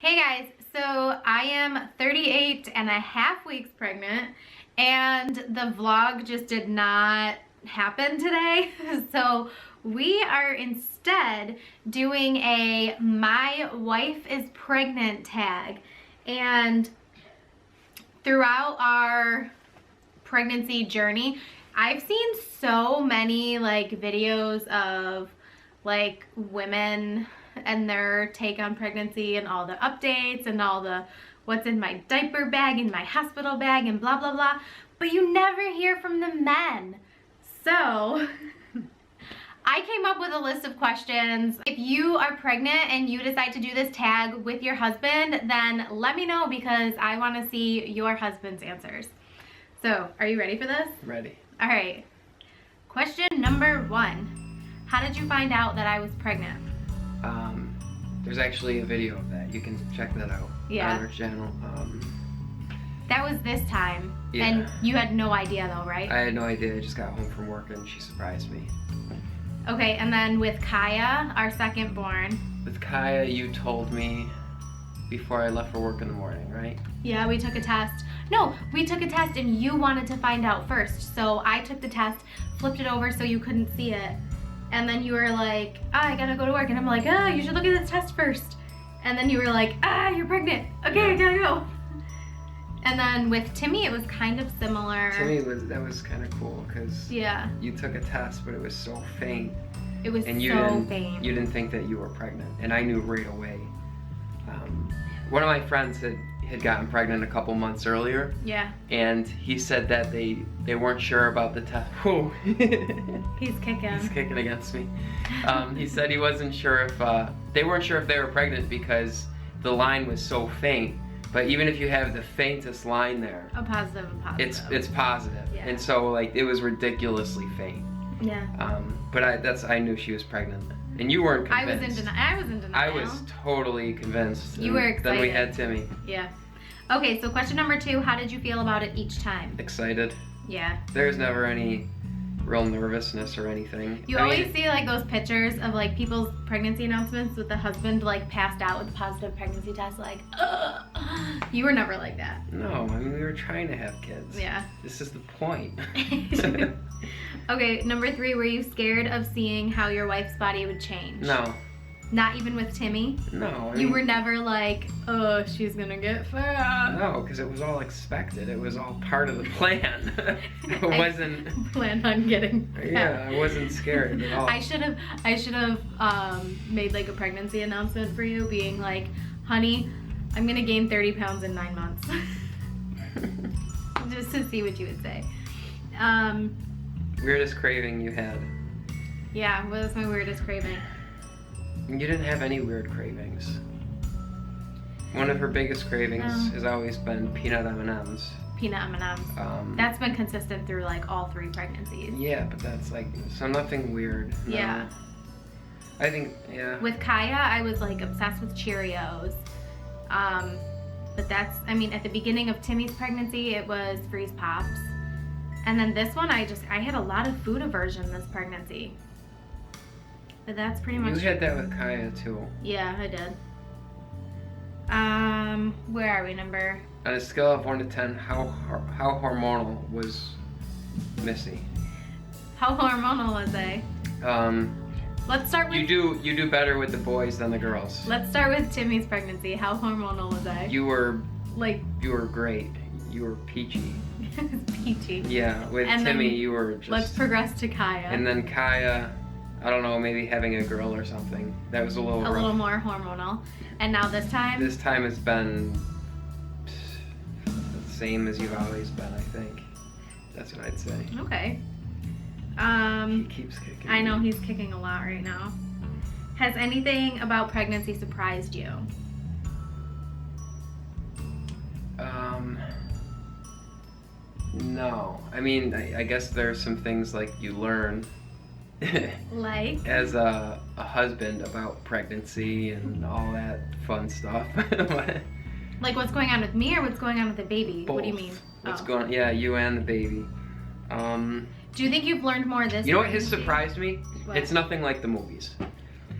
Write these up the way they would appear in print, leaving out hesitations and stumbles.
Hey guys, so I am 38 and a half weeks pregnant and the vlog just did not happen today. So we are instead doing a my wife is pregnant tag. And throughout our pregnancy journey, I've seen so many like videos of like women and their take on pregnancy and all the updates and all the what's in my diaper bag and my hospital bag and blah blah blah, but you never hear from the men. So I came up with a list of questions. If you are pregnant and you decide to do this tag with your husband, then let me know because I want to see your husband's answers. So are you ready for this? Ready. All right, question number 1. How did you find out that I was pregnant? There's actually a video of that. You can check that out on our channel. That was this time. Yeah. And you had no idea though, right? I had no idea. I just got home from work and she surprised me. Okay, and then with Kaya, our second born. With Kaya, you told me before I left for work in the morning, right? Yeah, we took a test. No, we took a test and you wanted to find out first. So I took the test, flipped it over so you couldn't see it. And then you were like, I gotta go to work. And I'm like, you should look at this test first. And then you were like, you're pregnant. Okay, I gotta go. And then with Timmy, it was kind of similar. That was kind of cool because you took a test, but it was so faint. It was and so faint. You didn't think that you were pregnant. And I knew right away. One of my friends had gotten pregnant a couple months earlier. Yeah. And he said that they weren't sure about the test. Whoa. He's kicking. He's kicking against me. He said he wasn't sure if, they weren't sure if they were pregnant because the line was so faint. But even if you have the faintest line there. A positive and positive. It's positive. Yeah. And so like it was ridiculously faint. Yeah. But I knew she was pregnant. And you weren't convinced. I was in denial. I was totally convinced. You were excited. Then we had Timmy. Yeah. Okay, so question number 2, how did you feel about it each time? Excited. Yeah. There's never any real nervousness or anything. You always see like those pictures of like people's pregnancy announcements with the husband like passed out with a positive pregnancy test, like, ugh. You were never like that. No, I mean we were trying to have kids. Yeah. This is the point. Okay, number 3, were you scared of seeing how your wife's body would change? No. Not even with Timmy? No. I mean, you were never like, oh, she's gonna get fat. No, because it was all expected. It was all part of the plan. I wasn't planned on getting fat. Yeah, I wasn't scared at all. I should have made like a pregnancy announcement for you, being like, honey, I'm gonna gain 30 pounds in 9 months. Just to see what you would say. Weirdest craving you had? Yeah, what was my weirdest craving? You didn't have any weird cravings. One of her biggest cravings has always been peanut M&Ms. Peanut M&Ms. That's been consistent through like all 3 pregnancies. Yeah, but that's like, so nothing weird. No. Yeah. I think, yeah. With Kaya, I was like obsessed with Cheerios. But that's, I mean, at the beginning of Timmy's pregnancy, it was Freeze Pops. And then this one, I had a lot of food aversion this pregnancy. But that's pretty much. You had that with Kaya too. Yeah, I did. Where are we? Number. On a scale of 1 to 10, how hormonal was Missy? How hormonal was I? Let's start with. You do better with the boys than the girls. Let's start with Timmy's pregnancy. How hormonal was I? You were like. You were great. You were peachy. Peachy. Yeah, with and Timmy, then, you were just. Let's progress to Kaya. And then Kaya. I don't know, maybe having a girl or something. That was a little rough. little more hormonal. And now this time? This time it's been the same as you've always been, I think. That's what I'd say. Okay. He keeps kicking. I know, he's kicking a lot right now. Has anything about pregnancy surprised you? No. I mean, I guess there's some things like you learn Like? As a husband about pregnancy and all that fun stuff. Like what's going on with me or what's going on with the baby? Both. What do you mean? What's going? Yeah, you and the baby. Do you think you've learned more this? You know what has surprised me? What? It's nothing like the movies.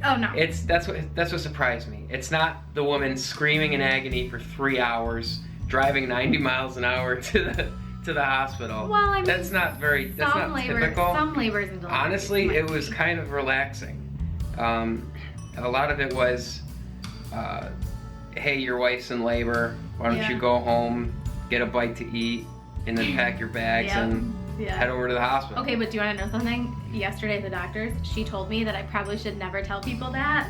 Oh no. That's what surprised me. It's not the woman screaming in agony for 3 hours, driving 90 miles an hour to the hospital. Well, I mean, that's not typical. Some labors and deliveries. Honestly, it was kind of relaxing. A lot of it was, hey, your wife's in labor. Why don't you go home, get a bite to eat, and then pack your bags and head over to the hospital. Okay, but do you want to know something? Yesterday at the doctor's, she told me that I probably should never tell people that.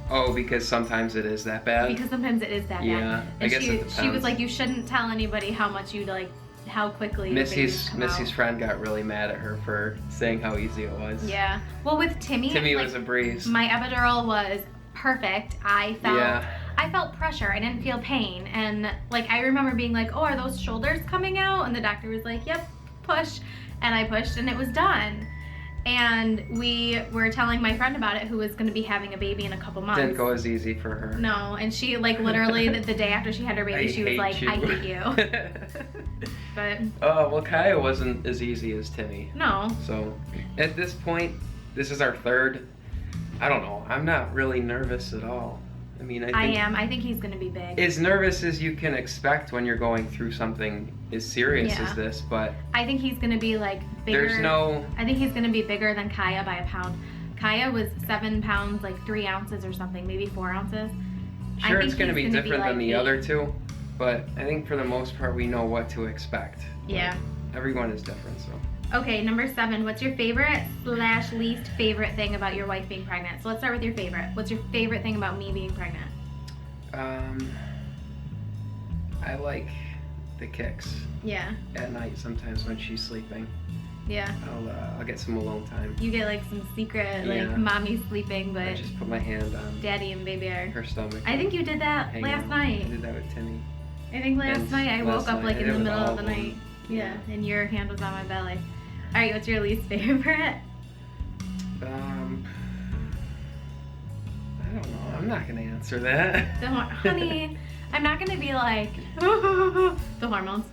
Oh, because sometimes it is that bad? Because sometimes it is that bad. Yeah, I guess it depends. She was like, you shouldn't tell anybody how much you like, how quickly Missy's friend got really mad at her for saying how easy it was. Yeah. Well, with Timmy was a breeze. My epidural was perfect. I felt pressure. I didn't feel pain. And like I remember being like, oh, are those shoulders coming out? And the doctor was like, yep, push. And I pushed and it was done. And we were telling my friend about it, who was going to be having a baby in a couple months. Didn't go as easy for her. No, and she like literally the day after she had her baby, she was like, I hate you. But well, Kaya wasn't as easy as Timmy. No. So at this point, this is our third. I don't know. I'm not really nervous at all. I mean, I am. I think he's going to be big. As nervous as you can expect when you're going through something as serious as this, but I think he's going to be like bigger. I think he's going to be bigger than Kaya by a pound. Kaya was 7 pounds, like 3 ounces or something, maybe 4 ounces. Sure, it's going to be different than the other two, but I think for the most part we know what to expect. Yeah. Everyone is different, so. Okay, number 7. What's your favorite/least favorite thing about your wife being pregnant? So let's start with your favorite. What's your favorite thing about me being pregnant? I like the kicks. Yeah. At night sometimes when she's sleeping. Yeah. I'll get some alone time. You get like some secret, like mommy's sleeping, but I just put my hand on daddy and baby are her stomach. I think you did that last night. I did that with Timmy. I think last night I woke up like in the middle of the night. Yeah, and your hand was on my belly. All right, what's your least favorite? I don't know. I'm not gonna answer that. Honey, I'm not gonna be like the hormones.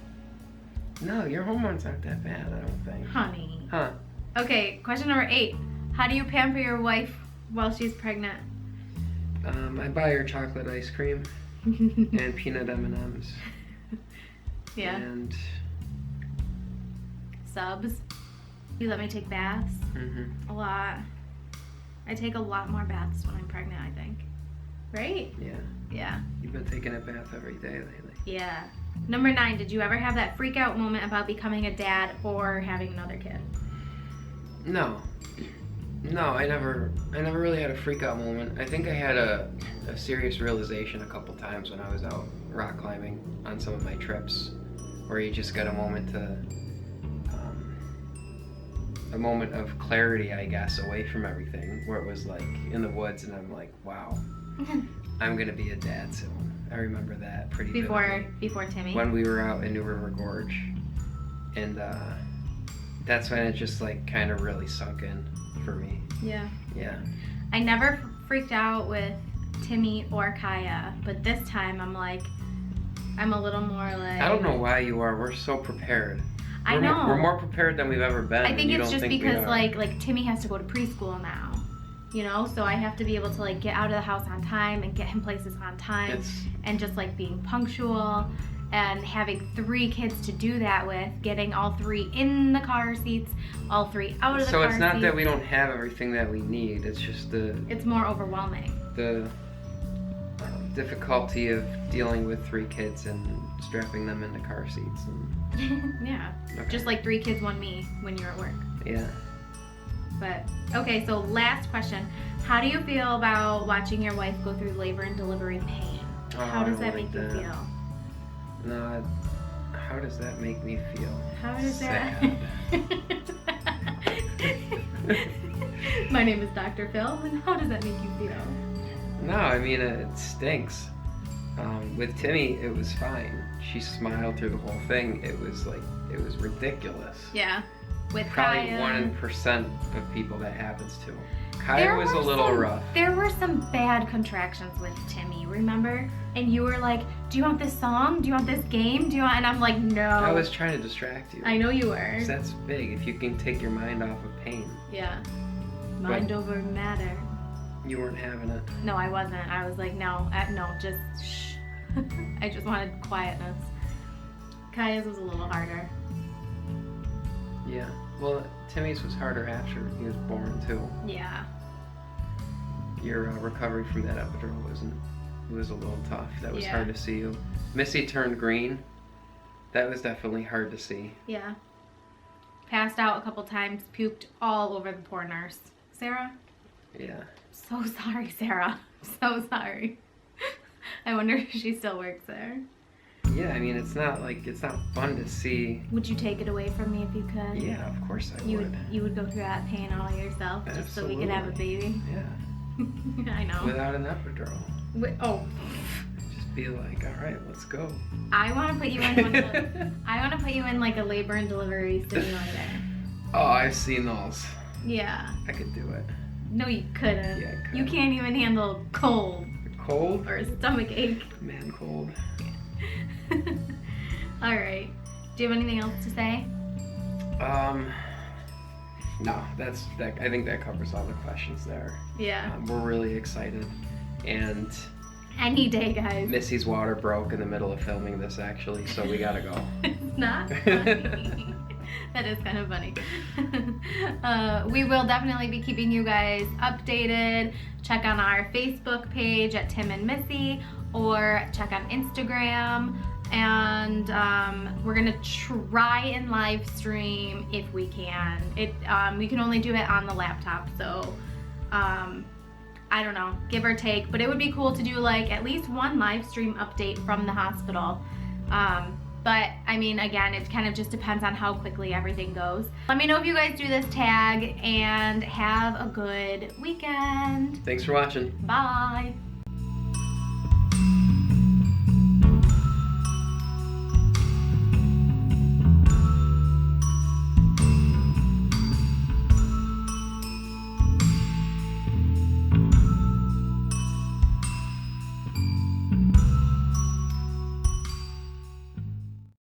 No, your hormones aren't that bad, I don't think. Honey. Huh. Okay, question number 8. How do you pamper your wife while she's pregnant? I buy her chocolate ice cream and peanut M&Ms. Yeah. And subs. You let me take baths. A lot. I take a lot more baths when I'm pregnant, I think. Right? Yeah. Yeah. You've been taking a bath every day lately. Yeah. Number 9, did you ever have that freak out moment about becoming a dad or having another kid? No. No, I never really had a freak out moment. I think I had a serious realization a couple times when I was out rock climbing on some of my trips, where you just get a moment of clarity, I guess, away from everything, where it was like in the woods and I'm like, wow, I'm gonna be a dad soon. I remember that pretty vividly. Before Timmy? When we were out in New River Gorge. And that's when it just like kind of really sunk in for me. Yeah. Yeah. I never freaked out with Timmy or Kaya, but this time I'm like, I'm a little more like... I don't know why you are. We're so prepared. I know. We're more prepared than we've ever been. I think it's just because like Timmy has to go to preschool now. You know, so I have to be able to like get out of the house on time and get him places on time, and just like being punctual and having 3 kids to do that with, getting all 3 in the car seats, all 3 out of the car seats. So it's not that we don't have everything that we need, it's just it's more overwhelming. The difficulty of dealing with 3 kids and strapping them into car seats. And... yeah. Okay. Just like 3 kids, 1 me when you're at work. Yeah. But, okay, so last question. How do you feel about watching your wife go through labor and delivery pain? How does that make you feel? No, how does that make me feel? How does Sad. that... My name is Dr. Phil, and how does that make you feel? No, I mean, it stinks. With Timmy, it was fine. She smiled through the whole thing. It was ridiculous. Yeah. With probably Kaya. 1% of people that happens to. Kaya was a little rough. There were some bad contractions with Timmy, remember? And you were like, do you want this song? Do you want this game? Do you want? And I'm like, no. I was trying to distract you. I know you were. 'Cause that's big, if you can take your mind off of pain. Yeah. Mind over matter. You weren't having it. No, I wasn't. I was like, no, no, just shh. I just wanted quietness. Kaya's was a little harder. Yeah. Well, Timmy's was harder after he was born too. Yeah. Your recovery from that epidural was a little tough. That was hard to see you. Missy turned green. That was definitely hard to see. Yeah. Passed out a couple times, puked all over the poor nurse. Sarah? Yeah. So sorry, Sarah. So sorry. I wonder if she still works there. Yeah, I mean, it's not fun to see. Would you take it away from me if you could? Yeah, of course I would. You would go through that pain all yourself just so we could have a baby? Yeah. I know. Without an epidural. Oh. Just be like, all right, let's go. I want to put you in I want to put you in like a labor and delivery simulator. Oh, I've seen those. Yeah. I could do it. No, you couldn't. Yeah, I could. You can't even handle cold. Cold? Or a stomach ache. Man, cold. All right. Do you have anything else to say? No, I think that covers all the questions there. Yeah. We're really excited, and any day, guys. Missy's water broke in the middle of filming this, actually, so we gotta go. It's not funny. That is kind of funny. We will definitely be keeping you guys updated. Check on our Facebook page at Tim and Missy, or check on Instagram. And we're gonna try and live stream if we can. We can only do it on the laptop, so I don't know, give or take. But it would be cool to do like at least one live stream update from the hospital. But I mean, again, it kind of just depends on how quickly everything goes. Let me know if you guys do this tag, and have a good weekend. Thanks for watching. Bye.